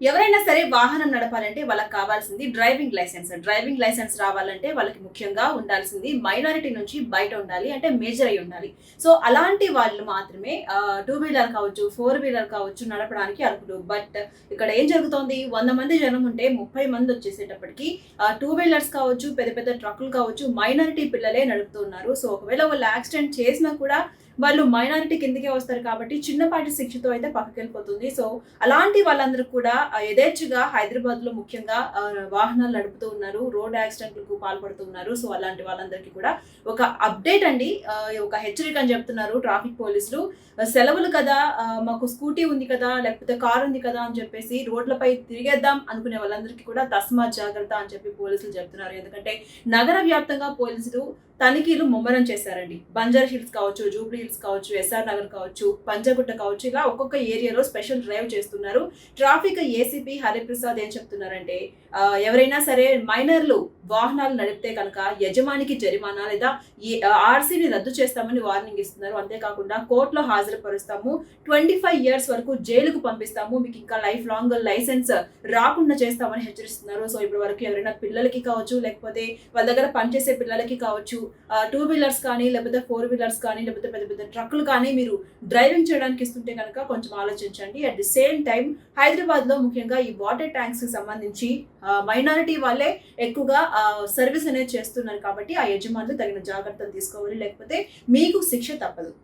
ఎవరైనా సరే వాహనం నడపాలంటే వాళ్ళకి కావాల్సింది డ్రైవింగ్ లైసెన్స్. డ్రైవింగ్ లైసెన్స్ రావాలంటే వాళ్ళకి ముఖ్యంగా ఉండాల్సింది మైనారిటీ నుంచి బయట ఉండాలి. అంటే మేజర్ అయి ఉండాలి. సో, అలాంటి వాళ్ళు మాత్రమే టూ వీలర్ కావచ్చు, ఫోర్ వీలర్ కావచ్చు నడపడానికి అర్హులు. బట్ ఇక్కడ ఏం జరుగుతోంది? 100 మంది జనం ఉంటే 30 మంది వచ్చేసేటప్పటికి టూ వీలర్స్ కావచ్చు, పెద్ద పెద్ద ట్రక్కులు కావచ్చు, మైనారిటీ పిల్లలే నడుపుతున్నారు. సో, ఒకవేళ వాళ్ళు యాక్సిడెంట్ చేసినా కూడా వాళ్ళు మైనారిటీ కిందకే వస్తారు కాబట్టి చిన్నపాటి శిక్షతో అయితే పక్కకెళ్ళిపోతుంది. సో, అలాంటి వాళ్ళందరూ కూడా యథేచ్ఛగా హైదరాబాద్‌లో ముఖ్యంగా వాహనాలు నడుపుతూ ఉన్నారు. రోడ్ యాక్సిడెంట్‌లకు పాల్పడుతూ ఉన్నారు. సో, అలాంటి వాళ్ళందరికీ కూడా ఒక అప్డేట్ అండి. ఒక హెచ్చరిక అని చెప్తున్నారు ట్రాఫిక్ పోలీసులు. సెలవులు కదా! మాకు స్కూటీ ఉంది కదా! లేకపోతే కార్ ఉంది కదా! అని చెప్పేసి రోడ్లపై తిరిగేద్దాం అనుకునే వాళ్ళందరికీ కూడా తస్మాత్ జాగ్రత్త అని చెప్పి పోలీసులు చెప్తున్నారు. ఎందుకంటే నగర వ్యాప్తంగా పోలీసులు తనిఖీలు ముమ్మరం చేశారండి. బంజారా హిల్స్ కావచ్చు, జూబ్లీ హిల్స్ కావచ్చు, ఎస్ఆర్ నగర్ కావచ్చు, పంజాగుట్ట కావచ్చు, ఇలా ఒక్కొక్క ఏరియాలో స్పెషల్ డ్రైవ్ చేస్తున్నారు. ట్రాఫిక్ ఏసీపీ హరిప్రసాద్ ఏం చెప్తున్నారంటే ఎవరైనా సరే మైనర్లు వాహనాలు నడిపితే కనుక యజమానికి జరిమానా లేదా ఆర్సీని రద్దు చేస్తామని వార్నింగ్ ఇస్తున్నారు. అంతేకాకుండా కోర్టులో హాజరుపరుస్తాము, 25 ఇయర్స్ వరకు జైలుకు పంపిస్తాము, మీకు ఇంకా లైఫ్ లాంగ్ లైసెన్స్ రాకుండా చేస్తామని హెచ్చరిస్తున్నారు. సో, ఇప్పటి వరకు ఎవరైనా పిల్లలకి కావచ్చు, లేకపోతే వాళ్ళ దగ్గర పనిచేసే పిల్లలకి కావచ్చు, టూ వీలర్స్ కానీ, లేకపోతే ఫోర్ వీలర్స్ కానీ, లేకపోతే పెద్ద పెద్ద ట్రక్కులు కానీ మీరు డ్రైవింగ్ చేయడానికి ఇస్తుంటే కనుక కొంచెం ఆలోచించండి. అట్ ది సేమ్ టైం హైదరాబాద్‌లో ముఖ్యంగా ఈ వాటర్ ట్యాంక్స్‌కి సంబంధించి మైనారిటీ వాళ్ళే ఎక్కువగా సర్వీస్ అనేది చేస్తున్నారు కాబట్టి ఆ యజమానులు తగిన జాగ్రత్తలు తీసుకోవాలి. లేకపోతే మీకు శిక్ష తప్పదు.